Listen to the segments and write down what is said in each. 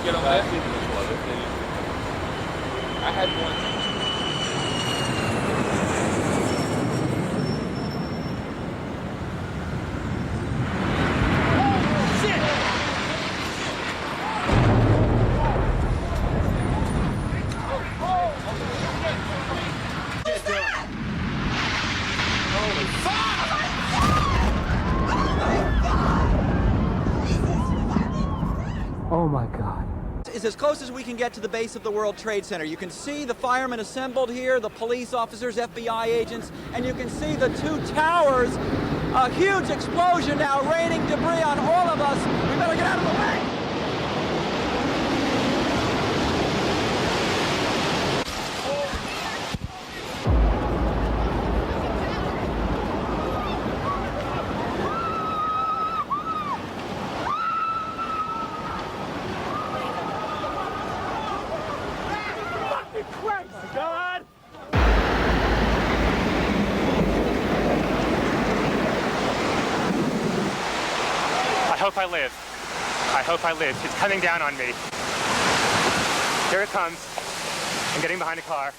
get on that? I had one. Oh my God. Is as close as we can get to the base of the World Trade Center. You can see the firemen assembled here, the police officers, FBI agents, and you can see the two towers. A huge explosion now raining debris on all of us. We better get out of the way. I hope I live. I hope I live. It's coming down on me. Here it comes. I'm getting behind a car.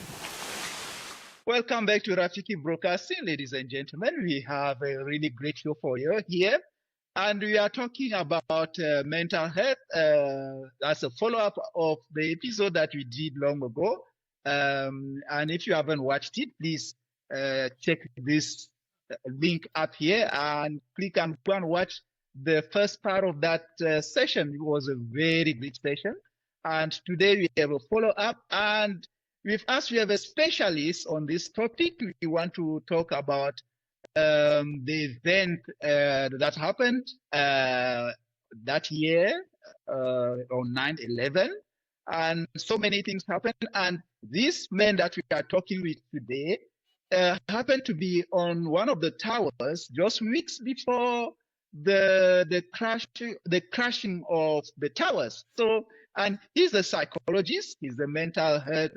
Welcome back to Rafiki Broadcasting, ladies and gentlemen. We have a really great show for you here. And we are talking about mental health as a follow-up of the episode that we did long ago. And if you haven't watched it, please check this link up here and click and go and watch the first part of that session. It was a very great session. And today we have a follow-up. And with us, we have a specialist on this topic. We want to talk about the event that happened that year on 9/11. And so many things happened. And this man that we are talking with today happened to be on one of the towers just weeks before the crashing of the towers. So, and he's a psychologist, he's a mental health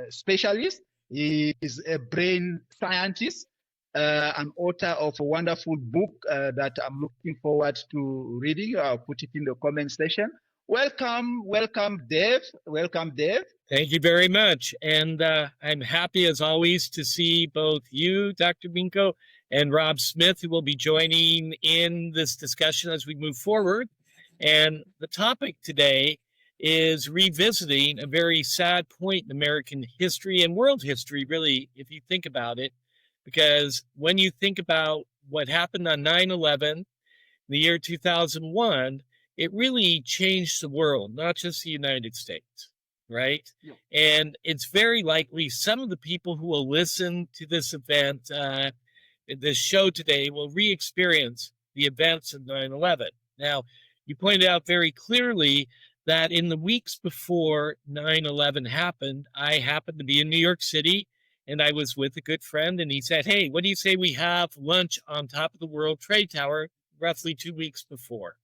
specialist, he is a brain scientist, an author of a wonderful book that I'm looking forward to reading. I'll put it in the comment section. Welcome, Dave. Welcome, Dave. Thank you very much. And I'm happy, as always, to see both you, Dr. Binko, and Rob Smith, who will be joining in this discussion as we move forward. And the topic today is revisiting a very sad point in American history and world history, really, if you think about it. Because when you think about what happened on 9/11, in the year 2001, it really changed the world, not just the United States, right? Yeah. And it's very likely some of the people who will listen to this event, this show today, will re-experience the events of 9/11. Now, you pointed out very clearly that in the weeks before 9/11 happened, I happened to be in New York City, and I was with a good friend, and he said, hey, what do you say we have lunch on top of the World Trade Tower roughly 2 weeks before?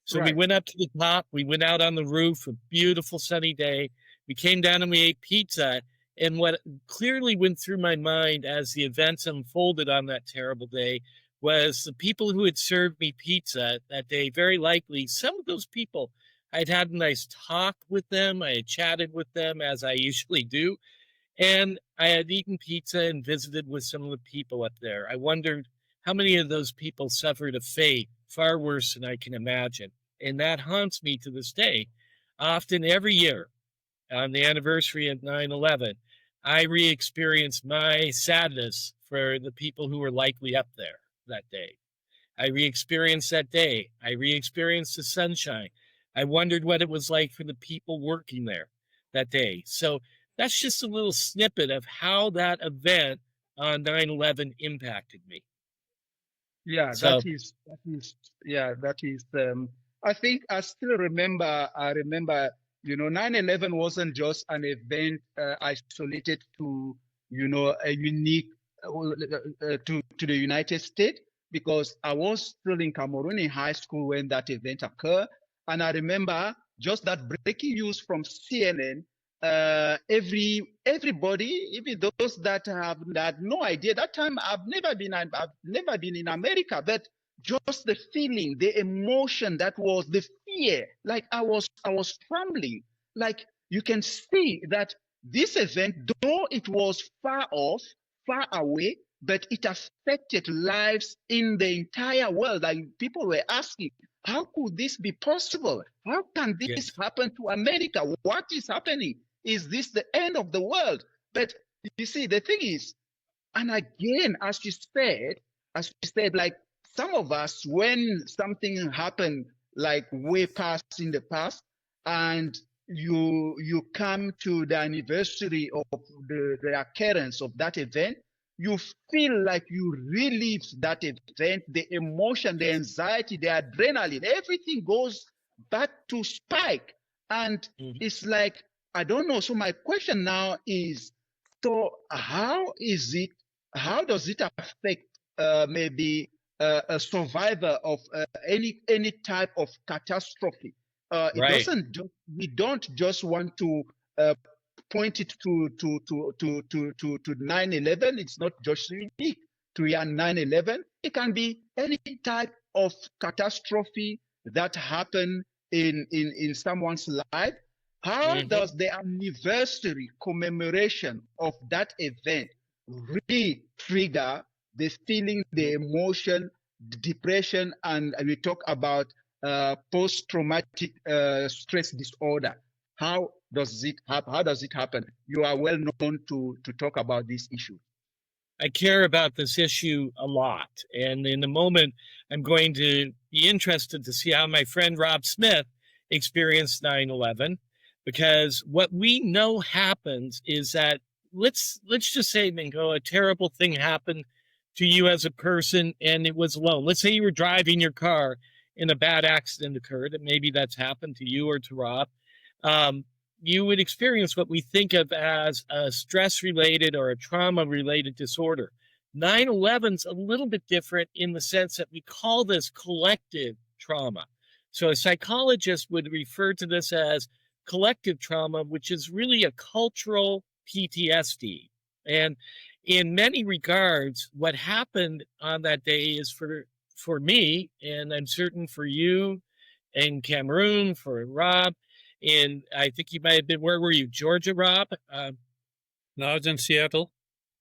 So right. We went up to the top, we went out on the roof, a beautiful sunny day. We came down and we ate pizza. And what clearly went through my mind as the events unfolded on that terrible day was the people who had served me pizza that day, very likely, some of those people, I'd had a nice talk with them. I had chatted with them, as I usually do. And I had eaten pizza and visited with some of the people up there. I wondered how many of those people suffered a fate far worse than I can imagine. And that haunts me to this day. Often every year on the anniversary of 9/11, I re-experience my sadness for the people who were likely up there that day. I re-experienced that day. I re-experienced the sunshine. I wondered what it was like for the people working there that day. So that's just a little snippet of how that event on 9/11 impacted me. Yeah, that is. I think I still remember. 9/11 wasn't just an event isolated to, a unique to the United States, because I was still in Cameroon in high school when that event occurred. And I remember just that breaking news from CNN, everybody, even those that have had no idea, that time I've never been in America, but just the feeling, the emotion, that was the fear. Like I was trembling. Like you can see that this event, though it was far off, far away, but it affected lives in the entire world. Like people were asking, how could this be possible? How can this Yes. happen to America? What is happening? Is this the end of the world? But you see, the thing is, and again, as you said, like some of us, when something happened like way past in the past, and you come to the anniversary of the occurrence of that event, you feel like you relived that event, the emotion, the anxiety, the adrenaline, everything goes back to spike. And it's like, I don't know. So my question now is, so how does it affect maybe a survivor of any type of catastrophe? It Right. doesn't. We don't just want to point it to 9/11. It's not just unique to 9/11. It can be any type of catastrophe that happened in someone's life. How does the anniversary commemoration of that event really trigger the feeling, the emotion, the depression, and we talk about post-traumatic stress disorder? How does it happen? How does it happen? You are well known to talk about this issue. I care about this issue a lot. And in a moment, I'm going to be interested to see how my friend Rob Smith experienced 9/11, because what we know happens is that let's just say, Mingo, a terrible thing happened to you as a person and it was alone. Let's say you were driving your car and a bad accident occurred, and maybe that's happened to you or to Rob. You would experience what we think of as a stress-related or a trauma-related disorder. 9/11's a little bit different in the sense that we call this collective trauma. So a psychologist would refer to this as collective trauma, which is really a cultural PTSD. And in many regards, what happened on that day is for me, and I'm certain for you, in Cameroon, for Rob, and I think you might have been, where were you, Georgia, Rob? No, I was in Seattle.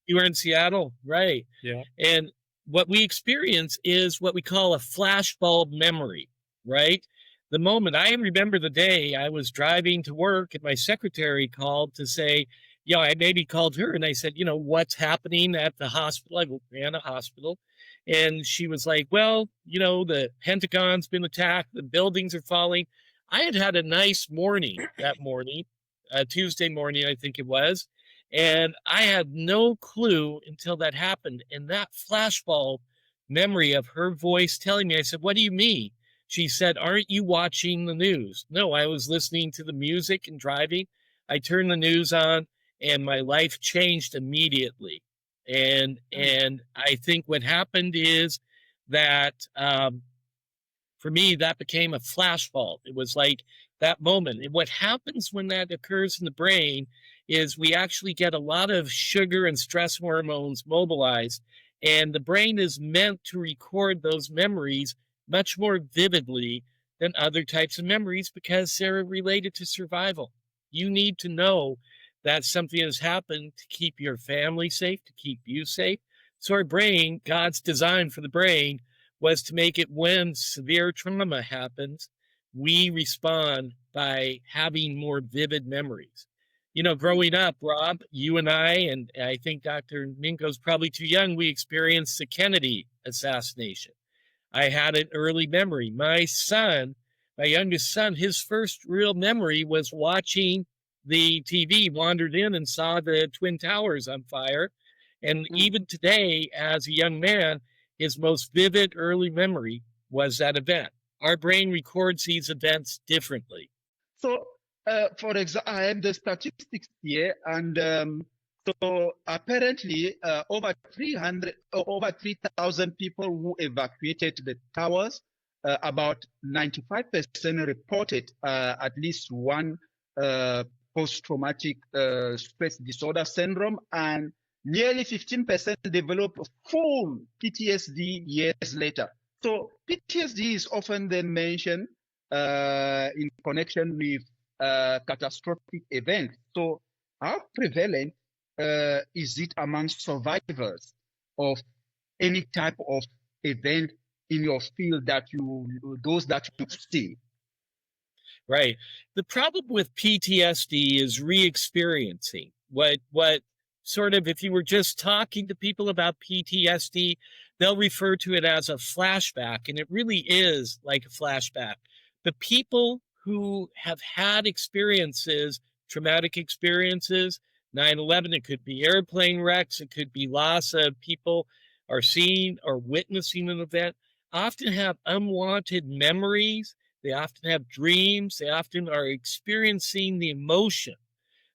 You were in Seattle, right? Yeah. And what we experience is what we call a flashbulb memory, right? The moment, I remember the day I was driving to work and my secretary called to say, I maybe called her and I said, what's happening at the hospital? I ran a hospital. And she was like, well, the Pentagon's been attacked, the buildings are falling. I had a nice morning that morning, Tuesday morning, I think it was. And I had no clue until that happened. And that flashbulb memory of her voice telling me, I said, what do you mean? She said, aren't you watching the news? No, I was listening to the music and driving. I turned the news on and my life changed immediately. And I think what happened is that for me, that became a flashbulb. It was like that moment. And what happens when that occurs in the brain is we actually get a lot of sugar and stress hormones mobilized, and the brain is meant to record those memories much more vividly than other types of memories because they're related to survival. You need to know that something has happened to keep your family safe, to keep you safe. So our brain, God's design for the brain, was to make it when severe trauma happens, we respond by having more vivid memories. Growing up, Rob, you and I think Dr. Minko's probably too young, we experienced the Kennedy assassination. I had an early memory. My youngest son, his first real memory was watching the TV, wandered in and saw the Twin Towers on fire. And even today, as a young man, his most vivid early memory was that event. Our brain records these events differently. So, for example, I have the statistics here, and so apparently over 3,000 people who evacuated the towers, about 95% reported at least one post-traumatic stress disorder syndrome, and nearly 15% develop full PTSD years later. So PTSD is often then mentioned in connection with catastrophic events. So how prevalent is it among survivors of any type of event in your field that those that you see? Right. The problem with PTSD is re-experiencing what sort of, if you were just talking to people about PTSD, they'll refer to it as a flashback, and it really is like a flashback. The people who have had experiences, traumatic experiences, 9/11, it could be airplane wrecks, it could be loss of people or seeing or witnessing an event, often have unwanted memories. They often have dreams. They often are experiencing the emotion.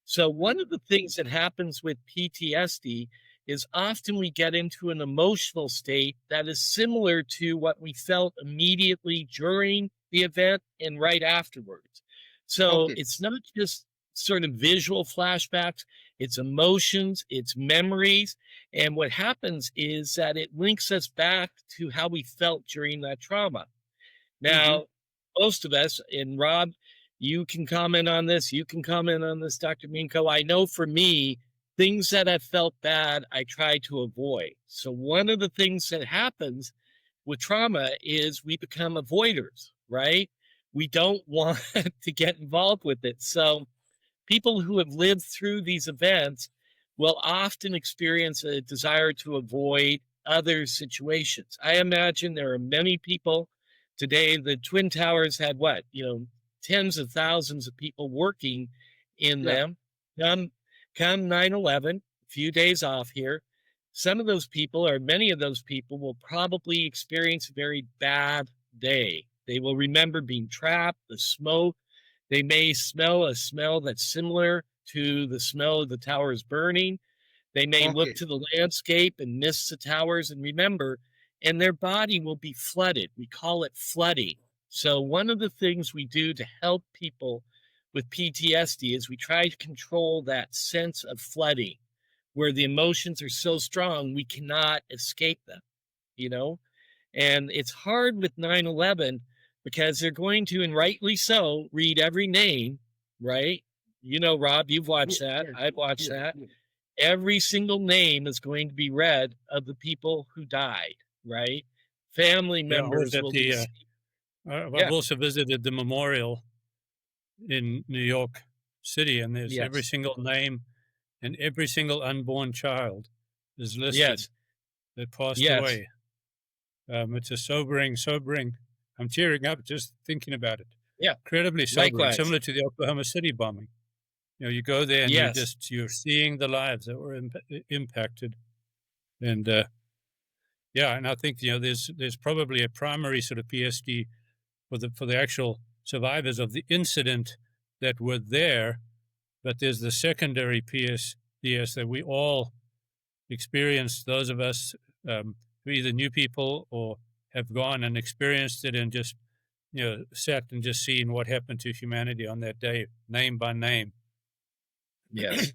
So one of the things that happens with PTSD is often we get into an emotional state that is similar to what we felt immediately during the event and right afterwards. So Okay. it's not just sort of visual flashbacks, it's emotions, it's memories. And what happens is that it links us back to how we felt during that trauma. Now, most of us, and Rob, you can comment on this, you can comment on this, Dr. Minko. I know for me, things that have felt bad, I try to avoid. So one of the things that happens with trauma is we become avoiders, right? We don't want to get involved with it. So people who have lived through these events will often experience a desire to avoid other situations. I imagine there are many people today. The Twin Towers had what, tens of thousands of people working in Yeah. them. Come 9/11, a few days off here, some of those people, or many of those people, will probably experience a very bad day. They will remember being trapped, the smoke. They may smell a smell that's similar to the smell of the towers burning. They may look Okay. to the landscape and miss the towers and remember, and their body will be flooded. We call it flooding. So one of the things we do to help people with PTSD is we try to control that sense of flooding, where the emotions are so strong we cannot escape them, you know? And it's hard with 9/11 because they're going to, and rightly so, read every name, right? Rob, you've watched that. Yes. I've watched Yes. that. Yes. Every single name is going to be read of the people who died, right? Family Yeah, I was members at will the. be, I've yeah, also visited the memorial in New York City, and there's every yes, single name and every single unborn child is listed yes, that passed yes, away. It's a sobering. I'm tearing up just thinking about it. yeah, Incredibly sobering, likewise, similar to the Oklahoma City bombing. You go there and yes, you're seeing the lives that were impacted, and yeah, and I think there's probably a primary sort of PSD for the actual survivors of the incident that were there, but there's the secondary PSDS that we all experienced. Those of us who either knew people or have gone and experienced it and just sat and just seen what happened to humanity on that day, name by name. yes.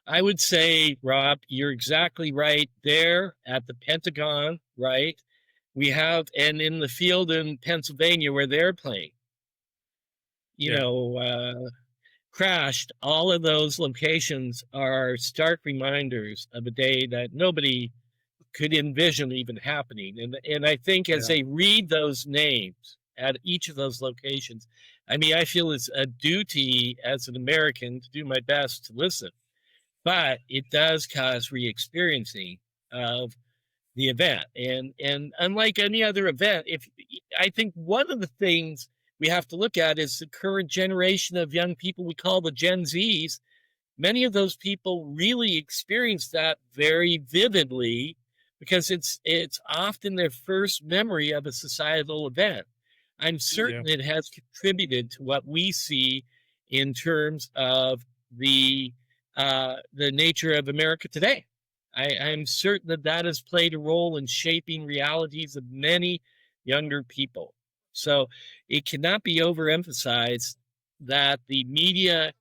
I would say, Rob, you're exactly right there at the Pentagon, right? We have, and in the field in Pennsylvania where they're playing, Yeah. crashed. All of those locations are stark reminders of a day that nobody could envision even happening. And I think as Yeah. they read those names at each of those locations, I mean, I feel it's a duty as an American to do my best to listen, but it does cause re-experiencing of the event. And unlike any other event, if I think one of the things we have to look at is the current generation of young people we call the Gen Zs. Many of those people really experience that very vividly because it's often their first memory of a societal event. I'm certain it has contributed to what we see in terms of the nature of America today. I'm certain that has played a role in shaping realities of many younger people. So it cannot be overemphasized that the media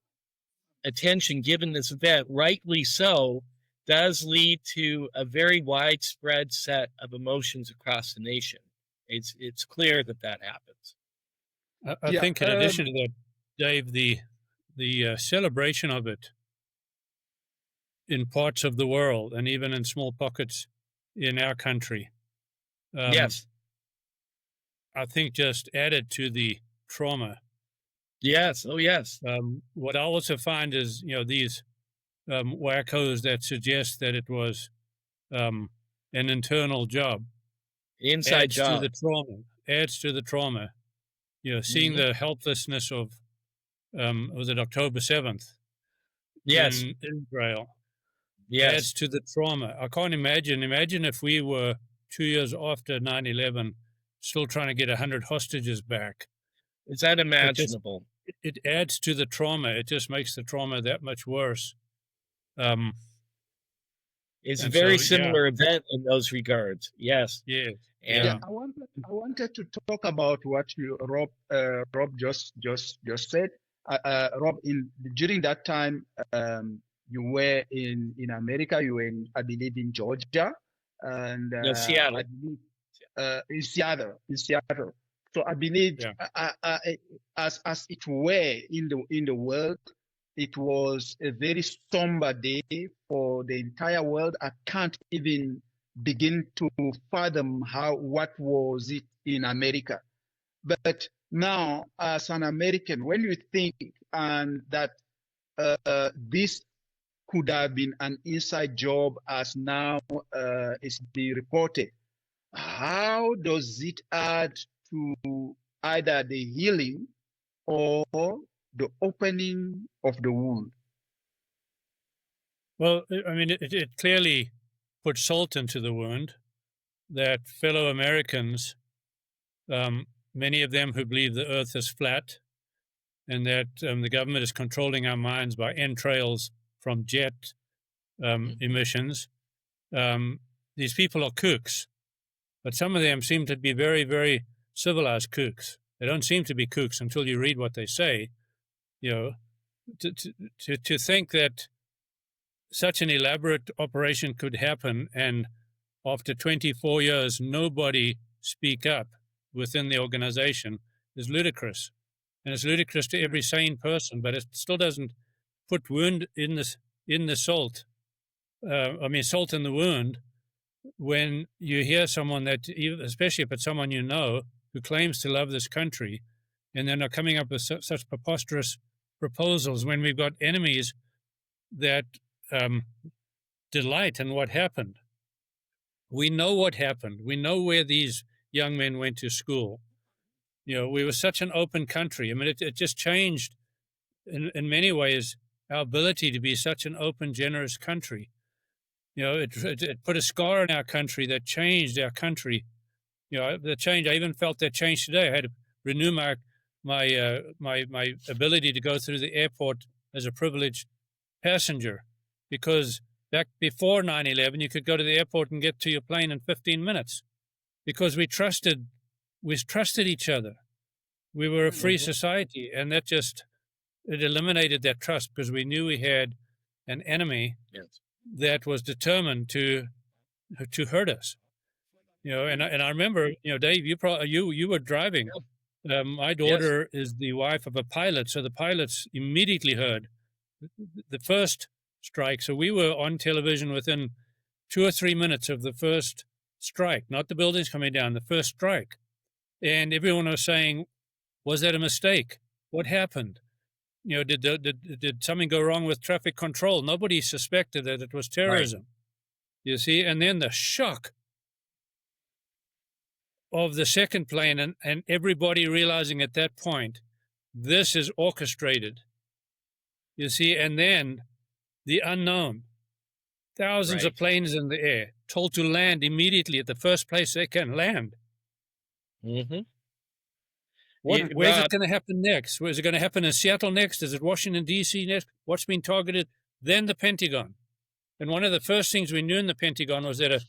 attention given this event, rightly so, does lead to a very widespread set of emotions across the nation. It's clear that happens. I Yeah. think in addition to that, Dave, the celebration of it in parts of the world and even in small pockets in our country, Yes. I think just added to the trauma. Yes. Oh, yes. What I also find is, these wackos that suggest that it was an internal job Inside job. adds to the trauma. Seeing Mhm. the helplessness of, was it October 7th Yes. in Israel, Yes. adds to the trauma. I can't imagine if we were 2 years after 9/11 still trying to get 100 hostages back. It's It just unimaginable. it adds to the trauma. It just makes the trauma that much worse. Um, It's a and very so, yeah, similar event in those regards. Yes. yeah, And Yeah, yeah. I wanted to talk about what Rob just said. Rob, during that time, you were in America. You were I believe, in Georgia, and no, I Seattle. believe in Seattle. So I believe, Yeah. as it were in the world, it was a very somber day for the entire world. I can't even begin to fathom what was it in America. But now, as an American, when you think and that this could have been an inside job, as now is being reported, how does it add to either the healing or the opening of the wound? Well, I mean, it clearly put salt into the wound that fellow Americans, many of them who believe the earth is flat and that the government is controlling our minds by entrails from jet emissions, these people are kooks. But some of them seem to be very, very civilized kooks. They don't seem to be kooks until you read what they say. You know, to think that such an elaborate operation could happen and after 24 years nobody speak up within the organization is ludicrous. And it's ludicrous to every sane person, but it still doesn't put wound in the salt. Salt in the wound when you hear someone that, especially if it's someone you know, who claims to love this country, and then are coming up with such preposterous proposals when we've got enemies that delight in what happened. We know what happened. We know where these young men went to school. We were such an open country. I mean, it just changed in many ways our ability to be such an open, generous country. It put a scar in our country that changed our country. The change. I even felt that change today. I had to renew my ability to go through the airport as a privileged passenger, because back before 9/11, you could go to the airport and get to your plane in 15 minutes, because we trusted each other. We were a free society, and that it eliminated that trust because we knew we had an enemy. Yes. That was determined to hurt us. And I remember, Dave, you were driving. My daughter is the wife of a pilot, so the pilots immediately heard the first strike. So we were on television within 2 or 3 minutes of the first strike, not the buildings coming down, the first strike. And everyone was saying, was that a mistake? What happened? Did something go wrong with traffic control? Nobody suspected that it was terrorism. Right. You see, and then the shock of the second plane and everybody realizing at that point, this is orchestrated. You see, and then the unknown, thousands of planes in the air, told to land immediately at the first place they can land. Mm-hmm. Where's it going to happen next? Is it going to happen in Seattle next? Is it Washington, D.C. next? What's been targeted? Then the Pentagon. And one of the first things we knew in the Pentagon was that a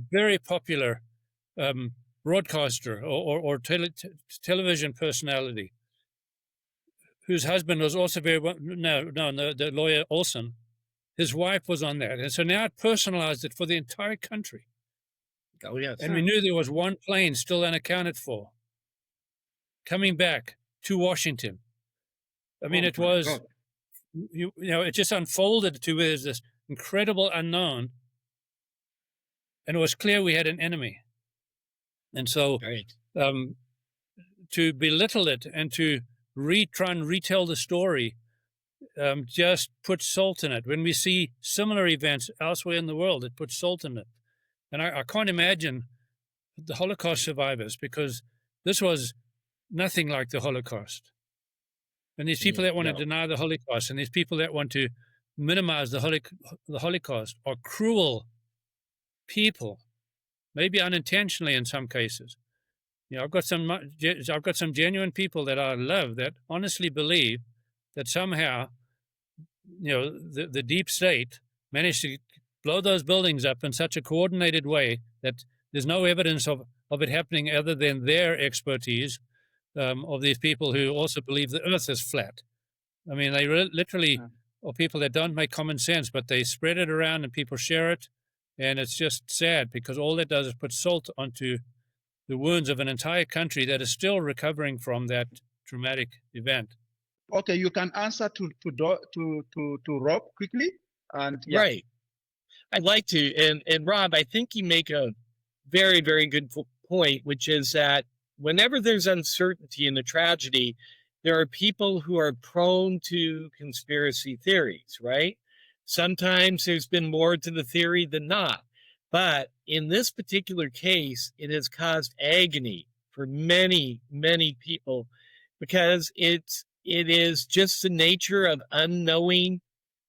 very popular broadcaster or television personality, whose husband was also the lawyer Olson, his wife was on that. And so now it personalized it for the entire country. Oh, yes. And we knew there was one plane still unaccounted for, coming back to Washington. I mean, Oh it my was, God. it just unfolded to where there's this incredible unknown, and it was clear we had an enemy. And so Right. to belittle it and to try and retell the story just puts salt in it. When we see similar events elsewhere in the world, it puts salt in it. And I can't imagine the Holocaust survivors, because this was nothing like the Holocaust. And these people that want to No. deny the Holocaust and these people that want to minimize the Holocaust are cruel people, maybe unintentionally in some cases. I've got some genuine people that I love that honestly believe that somehow, the deep state managed to blow those buildings up in such a coordinated way that there's no evidence of it happening other than their expertise, of these people who also believe the earth is flat. I mean, they literally are people that don't make common sense, but they spread it around and people share it. And it's just sad, because all that does is put salt onto the wounds of an entire country that is still recovering from that traumatic event. Okay, you can answer to Rob quickly, and yeah. Right. I'd like to. And Rob, I think you make a very, very good point, which is that whenever there's uncertainty in a tragedy, there are people who are prone to conspiracy theories, right? Sometimes there's been more to the theory than not. But in this particular case, it has caused agony for many, many people, because it is just the nature of unknowing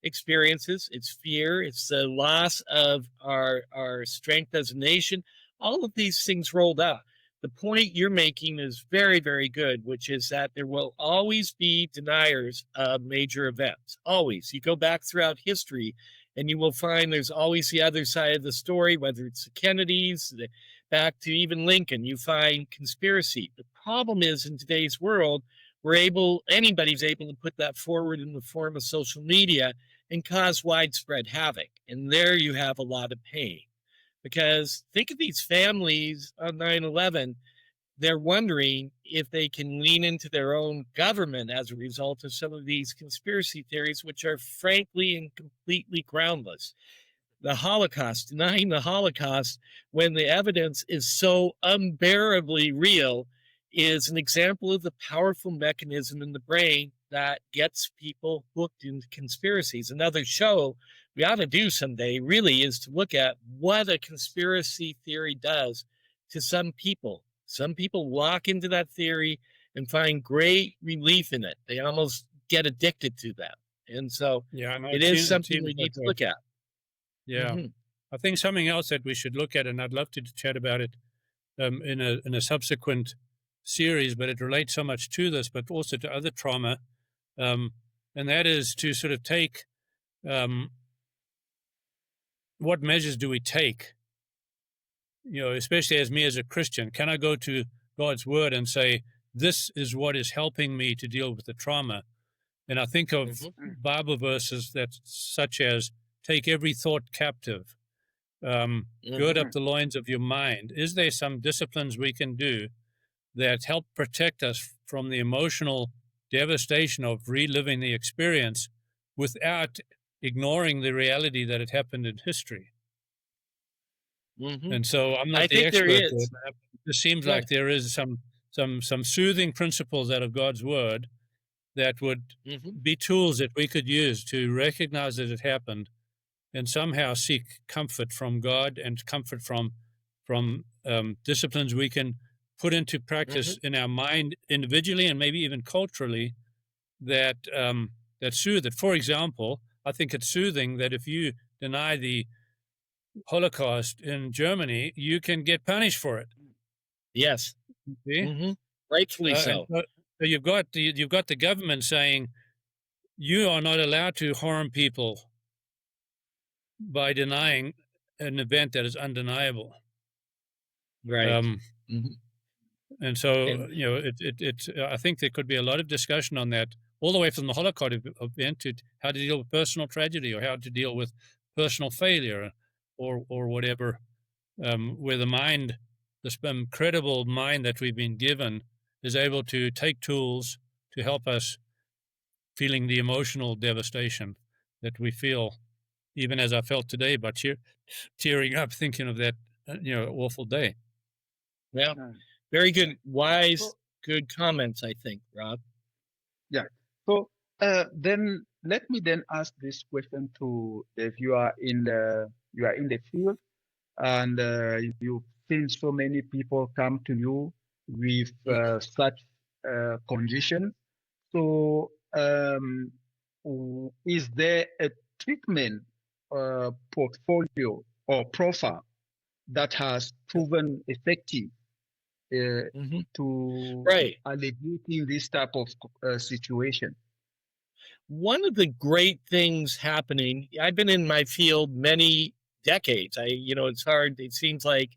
experiences. It's fear. It's the loss of our strength as a nation. All of these things rolled out. The point you're making is very, very good, which is that there will always be deniers of major events. Always. You go back throughout history and you will find there's always the other side of the story, whether it's the Kennedys, back to even Lincoln, you find conspiracy. The problem is, in today's world, anybody's able to put that forward in the form of social media and cause widespread havoc. And there you have a lot of pain. Because think of these families on 9/11, they're wondering if they can lean into their own government as a result of some of these conspiracy theories, which are frankly and completely groundless. The Holocaust, denying the Holocaust when the evidence is so unbearably real, is an example of the powerful mechanism in the brain that gets people hooked into conspiracies. Another show we ought to do someday really is to look at what a conspiracy theory does to some people. Some people walk into that theory and find great relief in it. They almost get addicted to that. And so it is something we need to look at. Yeah. I think something else that we should look at, and I'd love to chat about it in a subsequent series, but it relates so much to this, but also to other trauma, and that is to sort of take what measures do we take? Especially as me as a Christian, can I go to God's word and say, this is what is helping me to deal with the trauma? And I think of Bible verses such as, take every thought captive, gird up the loins of your mind. Is there some disciplines we can do that help protect us from the emotional devastation of reliving the experience without ignoring the reality that it happened in history? And so I'm not the expert. There is. It just seems like there is some soothing principles out of God's word that would be tools that we could use to recognize that it happened and somehow seek comfort from God and comfort from disciplines we can put into practice in our mind individually and maybe even culturally that soothe it. For example, I think it's soothing that if you deny the Holocaust in Germany, you can get punished for it. Yes. Rightfully so. So you've got the government saying you are not allowed to harm people by denying an event that is undeniable. Right. And so, I think there could be a lot of discussion on that, all the way from the Holocaust event to how to deal with personal tragedy or how to deal with personal failure or whatever, where the mind, this incredible mind that we've been given, is able to take tools to help us feeling the emotional devastation that we feel, even as I felt today, by tearing up thinking of that, awful day. Yeah, Uh, very yeah. good, wise, So, good comments, I think, Rob. yeah. So then let me then ask this question to if you are in the field and you've seen so many people come to you with such condition. So is there a treatment portfolio or profile that has proven effective Hmm. to Right. alleviating this type of situation? One of the great things happening, I've been in my field many decades. It's hard. It seems like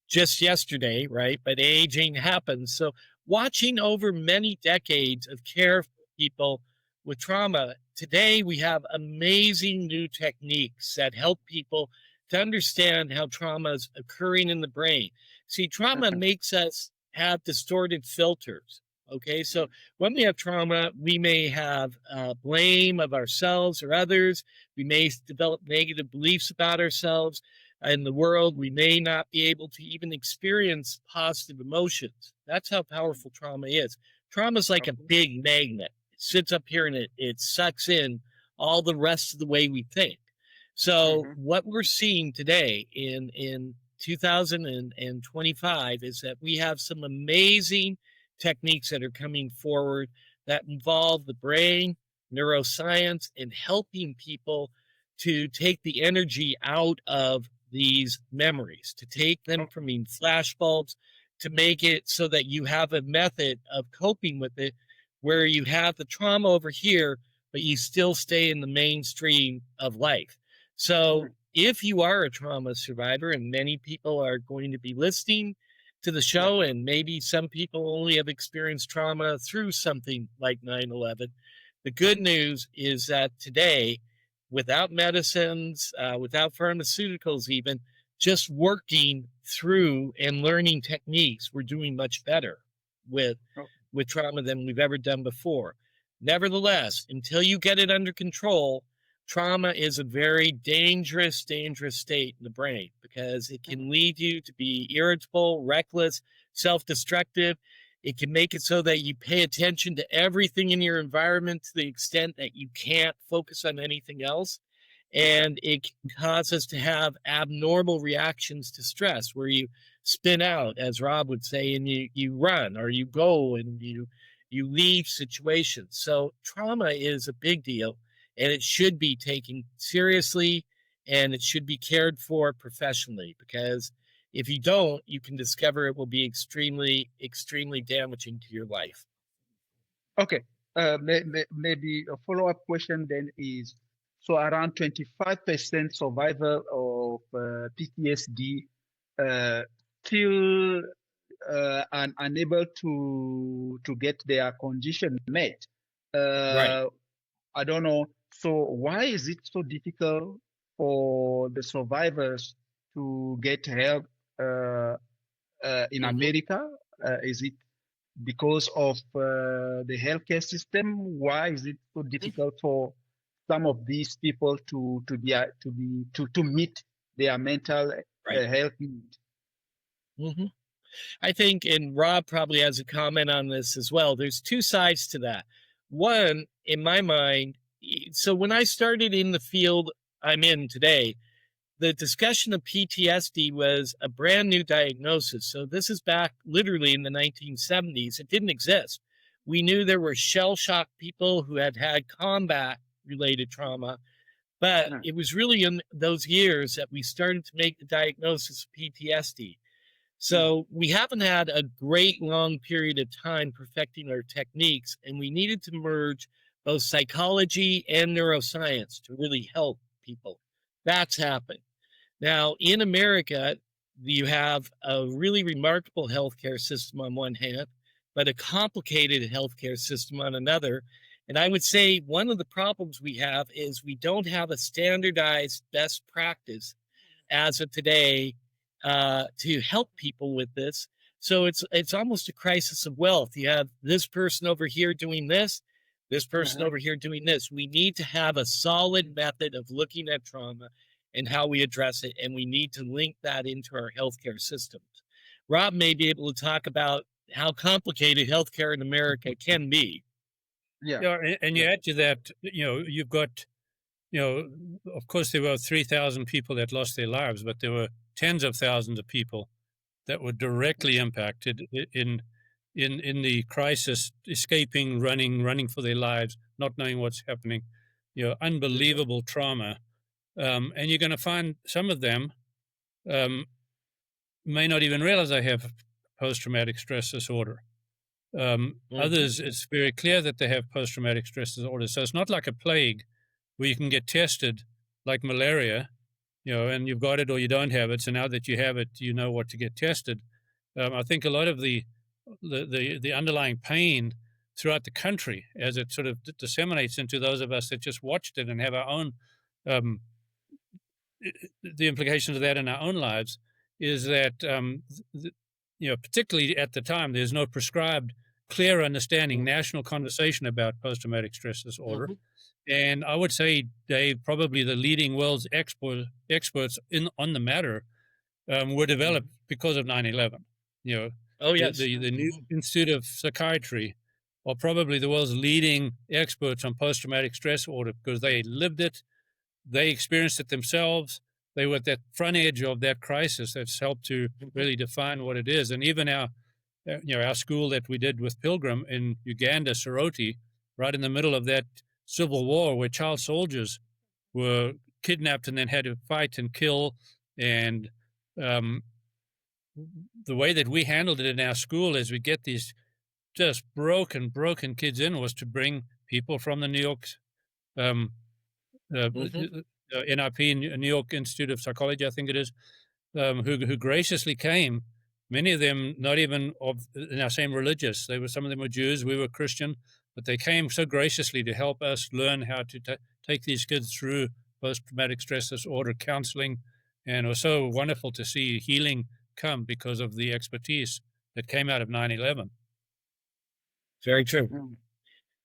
just yesterday, right? But aging happens. So watching over many decades of care for people with trauma, today we have amazing new techniques that help people to understand how trauma is occurring in the brain. See, trauma makes us have distorted filters. Okay, so when we have trauma, we may have blame of ourselves or others. We may develop negative beliefs about ourselves and the world. We may not be able to even experience positive emotions. That's how powerful trauma is. Trauma is like a Okay. big magnet. It sits up here and it sucks in all the rest of the way we think. So Mhm. what we're seeing today in 2025 is that we have some amazing techniques that are coming forward that involve the brain, neuroscience, and helping people to take the energy out of these memories, to take them from being flashbulbs, to make it so that you have a method of coping with it where you have the trauma over here, but you still stay in the mainstream of life. So if you are a trauma survivor, and many people are going to be listening to the Yeah. show, and maybe some people only have experienced trauma through something like 9/11. The good news is that today, without medicines, without pharmaceuticals, even just working through and learning techniques, we're doing much better with Oh, with trauma than we've ever done before. Nevertheless, until you get it under control, trauma is a very dangerous, dangerous state in the brain because it can lead you to be irritable, reckless, self destructive. It can make it so that you pay attention to everything in your environment to the extent that you can't focus on anything else. And it can cause us to have abnormal reactions to stress where you spin out, as Rob would say, and you run or you go and you leave situations. So trauma is a big deal and it should be taken seriously and it should be cared for professionally because if you don't, you can discover it will be extremely, extremely damaging to your life. okay. Maybe a follow-up question then is, so around 25% survivor of PTSD still unable to get their condition met. Right. I don't know. So why is it so difficult for the survivors to get help in Mhm. America? Is it because of the healthcare system? Why is it so difficult for some of these people to meet their mental Right. health need? Hmm. I think, and Rob probably has a comment on this as well. There's two sides to that. One, in my mind, so when I started in the field I'm in today, the discussion of PTSD was a brand new diagnosis. So this is back literally in the 1970s. It didn't exist. We knew there were shell shock people who had had combat related trauma, but Yeah. it was really in those years that we started to make the diagnosis of PTSD. Mm. So we haven't had a great long period of time perfecting our techniques, and we needed to merge both psychology and neuroscience to really help people. That's happened. Now, in America, you have a really remarkable healthcare system on one hand, but a complicated healthcare system on another. And I would say one of the problems we have is we don't have a standardized best practice as of today to help people with this. So it's almost a crisis of wealth. You have this person over here doing this person over here doing this. We need to have a solid method of looking at trauma and how we address it, and we need to link that into our healthcare systems. Rob may be able to talk about how complicated healthcare in America can be. Yeah, and you add to that, you've got, of course, there were 3,000 people that lost their lives, but there were tens of thousands of people that were directly impacted in the crisis, escaping, running for their lives, not knowing what's happening, unbelievable trauma. And you're going to find some of them may not even realize they have post-traumatic stress disorder. Others, it's very clear that they have post-traumatic stress disorder. So it's not like a plague where you can get tested like malaria, and you've got it or you don't have it. So now that you have it, you know what to get tested. I think a lot of the underlying pain throughout the country, as it sort of disseminates into those of us that just watched it and have our own the implications of that in our own lives, is that particularly at the time, there's no prescribed, clear understanding, national conversation about post-traumatic stress disorder. And I would say, Dave, probably the leading world's experts on the matter were developed because of 9/11. Oh, yes. The New Institute of Psychiatry are probably the world's leading experts on post-traumatic stress disorder because they lived it, they experienced it themselves. They were at that front edge of that crisis. That's helped to really define what it is. And even our school that we did with Pilgrim in Uganda, Soroti, right in the middle of that civil war where child soldiers were kidnapped and then had to fight and kill. And the way that we handled it in our school is we get these just broken kids in was to bring people from the New York NIP, New York Institute of Psychology, I think it is, who graciously came. Many of them not even in our same religious. Some of them were Jews, we were Christian, but they came so graciously to help us learn how to take these kids through post-traumatic stress disorder counseling. And it was so wonderful to see healing come because of the expertise that came out of 9/11. Very true.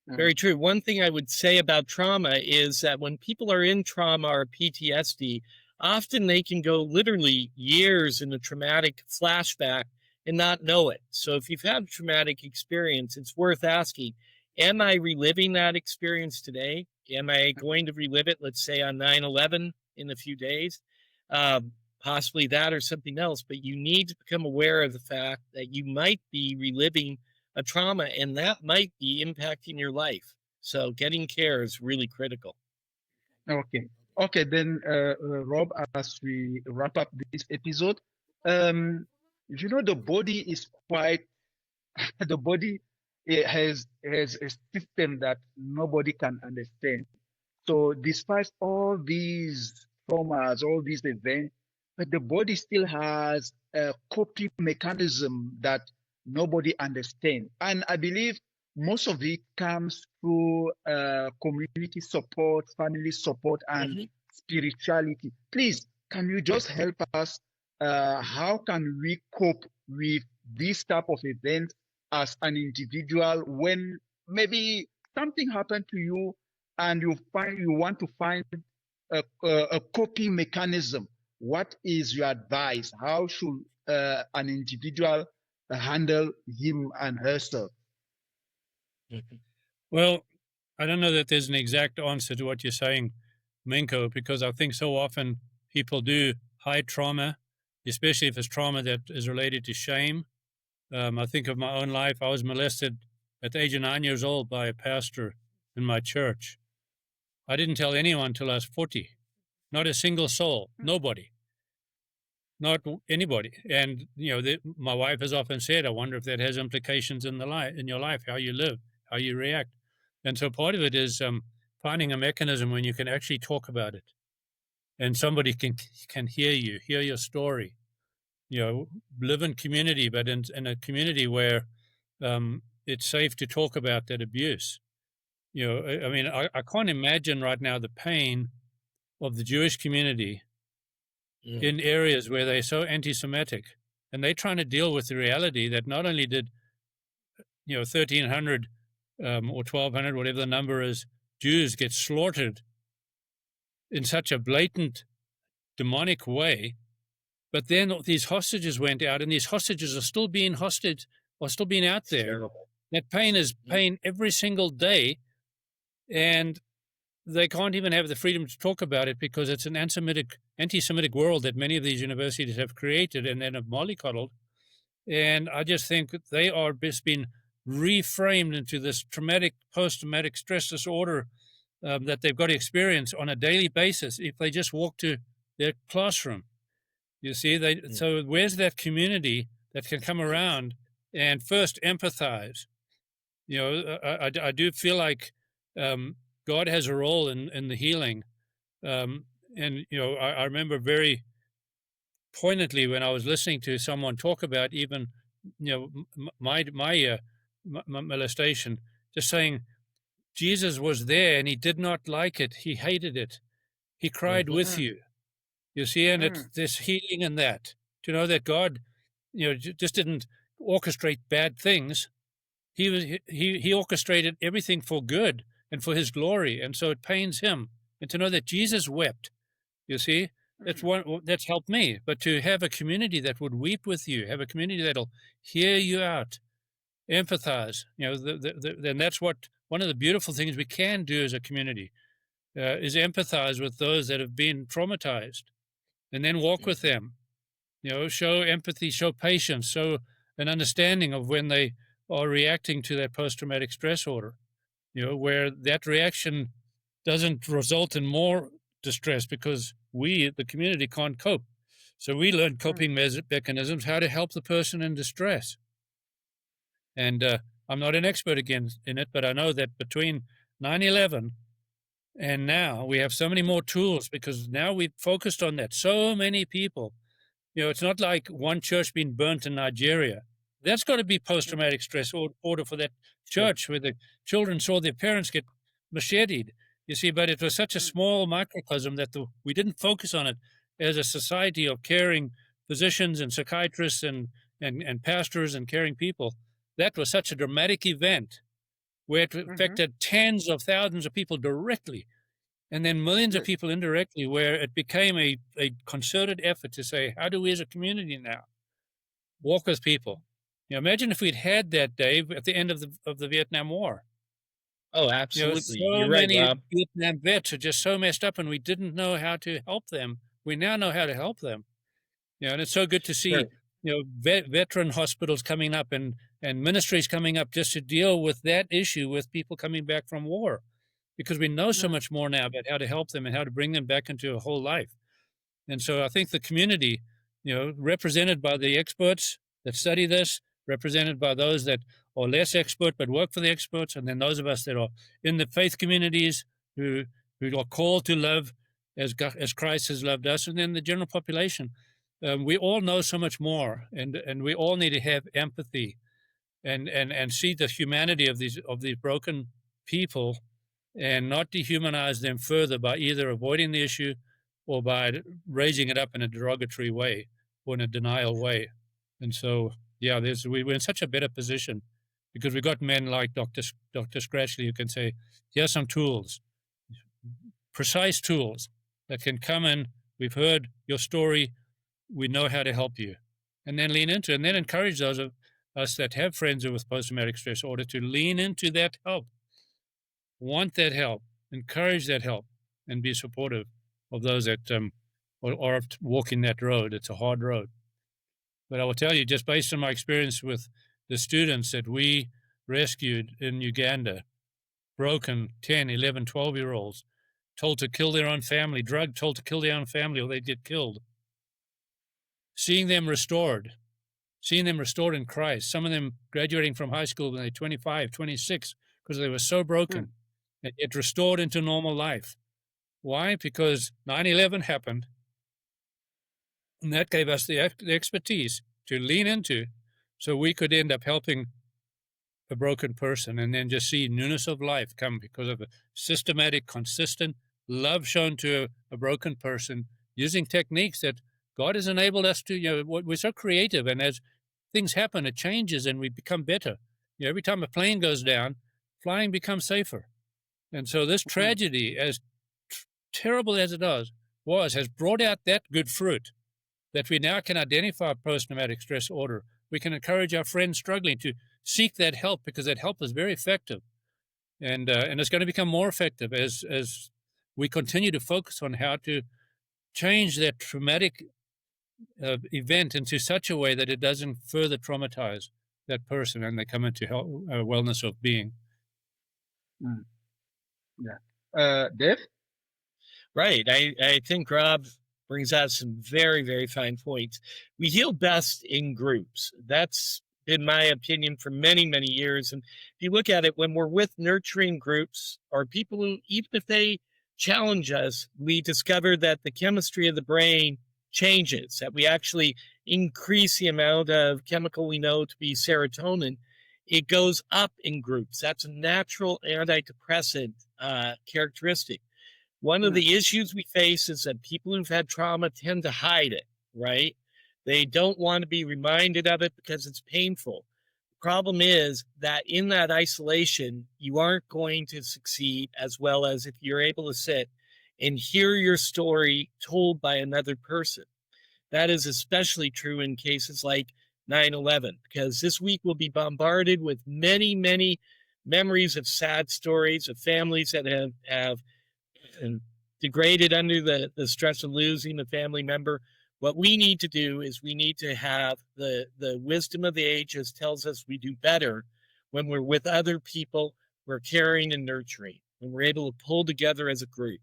Very true. One thing I would say about trauma is that when people are in trauma or PTSD, often they can go literally years in a traumatic flashback and not know it. So if you've had a traumatic experience, it's worth asking, am I reliving that experience today? Am I going to relive it, let's say, on 9/11 in a few days? Possibly that or something else, but you need to become aware of the fact that you might be reliving a trauma and that might be impacting your life. So getting care is really critical. Okay, then Rob, as we wrap up this episode, the body is quite, the body has a system that nobody can understand. So despite all these traumas, all these events, but the body still has a coping mechanism that nobody understands. And I believe most of it comes through community support, family support, and spirituality. Please, can you just help us? How can we cope with this type of event as an individual when maybe something happened to you and you want to find a coping mechanism? What is your advice? How should an individual handle him and herself? Well, I don't know that there's an exact answer to what you're saying, Minko, because I think so often people do hide trauma, especially if it's trauma that is related to shame. I think of my own life. I was molested at the age of 9 years old by a pastor in my church. I didn't tell anyone till I was 40. Not a single soul, nobody, not anybody. And my wife has often said, "I wonder if that has implications in your life, how you live, how you react." And so part of it is finding a mechanism when you can actually talk about it, and somebody can hear you, hear your story. Live in community, but in a community where it's safe to talk about that abuse. I mean, I can't imagine right now the pain of the Jewish community in areas where they're so anti-Semitic and they're trying to deal with the reality that not only did 1,300 or 1,200, whatever the number is, Jews get slaughtered in such a blatant, demonic way, but then these hostages went out, and these hostages are still being out there. Terrible. That pain is pain every single day, and they can't even have the freedom to talk about it because it's an anti-Semitic world that many of these universities have created and then have mollycoddled. And I just think that they are just being reframed into this post-traumatic stress disorder that they've got to experience on a daily basis if they just walk to their classroom. You see, so where's that community that can come around and first empathize? I do feel like God has a role in the healing. I remember very poignantly when I was listening to someone talk about even, my molestation, just saying Jesus was there and he did not like it. He hated it. He cried with you. You see, and it's this healing in that, to know that God, just didn't orchestrate bad things. He orchestrated everything for good and for his glory. And so it pains him. And to know that Jesus wept, you see, that's helped me. But to have a community that would weep with you, have a community that'll hear you out, empathize, then that's one of the beautiful things we can do as a community is empathize with those that have been traumatized, and then walk with them, show empathy, show patience, show an understanding of when they are reacting to that post-traumatic stress order, where that reaction doesn't result in more distress because we, the community, can't cope. So we learn coping mechanisms, how to help the person in distress. And I'm not an expert again in it, but I know that between 9/11 and now we have so many more tools because now we've focused on that. So many people, it's not like one church being burnt in Nigeria. That's got to be post-traumatic stress order for that church where the children saw their parents get macheted. You see, but it was such a small microcosm that we didn't focus on it as a society of caring physicians and psychiatrists and pastors and caring people. That was such a dramatic event where it affected tens of thousands of people directly and then millions of people indirectly, where it became a concerted effort to say, how do we as a community now walk with people? Imagine if we'd had that, Dave, at the end of the Vietnam War. Oh, absolutely. So You're right, many Rob. Vietnam vets are just so messed up and we didn't know how to help them. We now know how to help them. And it's so good to see, veteran hospitals coming up and ministries coming up just to deal with that issue with people coming back from war, because we know so much more now about how to help them and how to bring them back into a whole life. And so I think the community, represented by the experts that study this, represented by those that are less expert but work for the experts, and then those of us that are in the faith communities who are called to love as Christ has loved us, and then the general population. We all know so much more, and we all need to have empathy and see the humanity of these broken people and not dehumanize them further by either avoiding the issue or by raising it up in a derogatory way or in a denial way. And so, we're in such a better position because we've got men like Dr. Scratchley who can say, here's some tools, precise tools that can come in. We've heard your story. We know how to help you. And then lean into it, and then encourage those of us that have friends with post-traumatic stress order to lean into that help, want that help, encourage that help, and be supportive of those that are walking that road. It's a hard road. But I will tell you, just based on my experience with the students that we rescued in Uganda, broken 10, 11, 12-year-olds, told to kill their own family, drugged, told to kill their own family or they'd get killed. Seeing them restored in Christ, some of them graduating from high school when they're 25, 26, because they were so broken, and yet restored into normal life. Why? Because 9/11 happened, and that gave us the expertise to lean into so we could end up helping a broken person and then just see newness of life come because of a systematic, consistent love shown to a broken person using techniques that God has enabled us to, we're so creative, and as things happen, it changes and we become better. Every time a plane goes down, flying becomes safer. And so this tragedy, as terrible as it has brought out that good fruit, that we now can identify post-traumatic stress disorder. We can encourage our friends struggling to seek that help, because that help is very effective. And it's going to become more effective as we continue to focus on how to change that traumatic event into such a way that it doesn't further traumatize that person and they come into wellness of being. Yeah. Dave? Right. I think Rob brings out some very, very fine points. We heal best in groups. That's been my opinion for many, many years. And if you look at it, when we're with nurturing groups or people who, even if they challenge us, we discover that the chemistry of the brain changes, that we actually increase the amount of chemical we know to be serotonin. It goes up in groups. That's a natural antidepressant characteristic. One of the issues we face is that people who've had trauma tend to hide it, right? They don't want to be reminded of it because it's painful. The problem is that in that isolation, you aren't going to succeed as well as if you're able to sit and hear your story told by another person. That is especially true in cases like 9/11, because this week we'll be bombarded with many, many memories of sad stories of families that have degraded under the stress of losing a family member. What we need to do is we need to have the wisdom of the ages tells us we do better when we're with other people, we're caring and nurturing, when we're able to pull together as a group.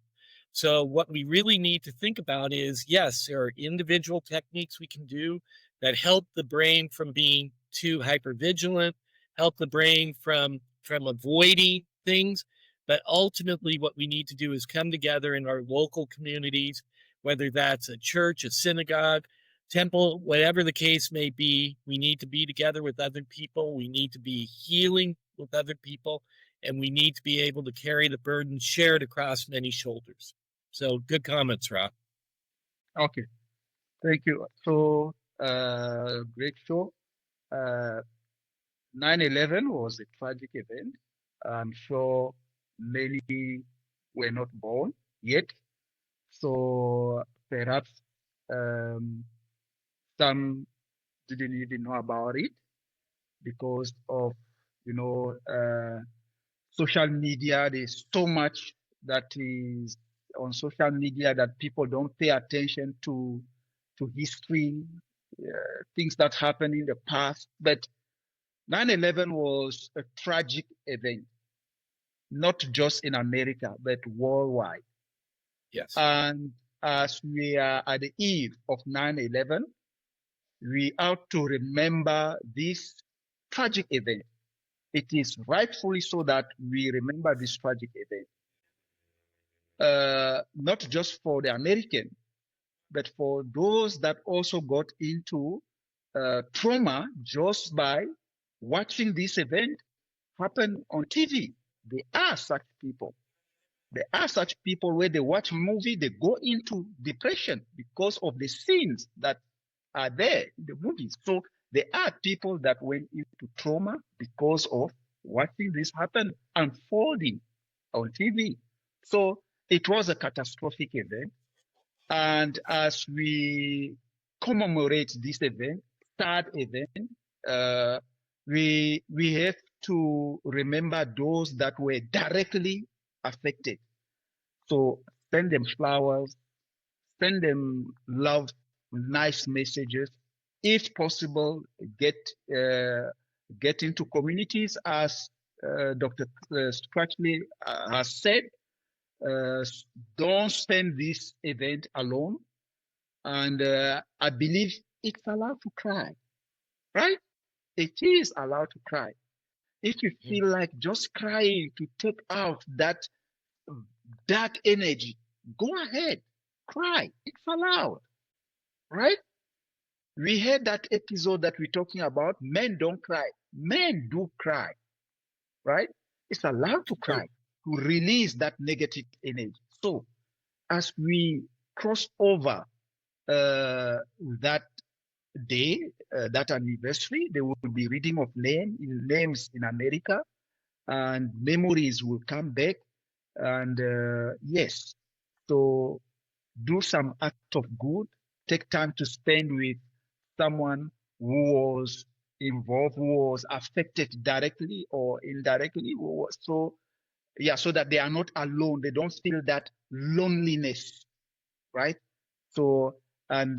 So what we really need to think about is, yes, there are individual techniques we can do that help the brain from being too hypervigilant, help the brain from avoiding things. But ultimately, what we need to do is come together in our local communities, whether that's a church, a synagogue, temple, whatever the case may be. We need to be together with other people. We need to be healing with other people. And we need to be able to carry the burden shared across many shoulders. So good comments, Rob. Okay. Thank you. So, great show. 9/11 was a tragic event. I'm sure many were not born yet. So perhaps some didn't even know about it because of, social media. There's so much that is on social media that people don't pay attention to history, things that happened in the past. But 9/11 was a tragic event, not just in America, but worldwide. Yes. And as we are at the eve of 9/11, we ought to remember this tragic event. It is rightfully so that we remember this tragic event. Not just for the American, but for those that also got into trauma just by watching this event happen on TV. There are such people. There are such people where they watch a movie, they go into depression because of the scenes that are there in the movies. So there are people that went into trauma because of watching this happen unfolding on TV. So it was a catastrophic event. And as we commemorate this event, sad event, we have to remember those that were directly affected. So send them flowers, send them love, nice messages. If possible, get into communities, as Dr. Scratchley has said. Don't spend this event alone. And I believe it's allowed to cry, right? It is allowed to cry. If you feel like just crying to take out that dark energy, go ahead, cry. It's allowed, right? We had that episode that we're talking about. Men don't cry. Men do cry, right? It's allowed to cry, to release that negative energy. So as we cross over that day, that anniversary, there will be reading of names in America, and memories will come back. And yes, so do some act of good. Take time to spend with someone who was involved, who was affected directly or indirectly. So yeah, so that they are not alone. They don't feel that loneliness, right? So, and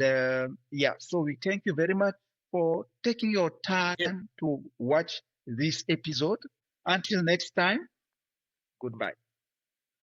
yeah, so we thank you very much for taking your time to watch this episode. Until next time, goodbye.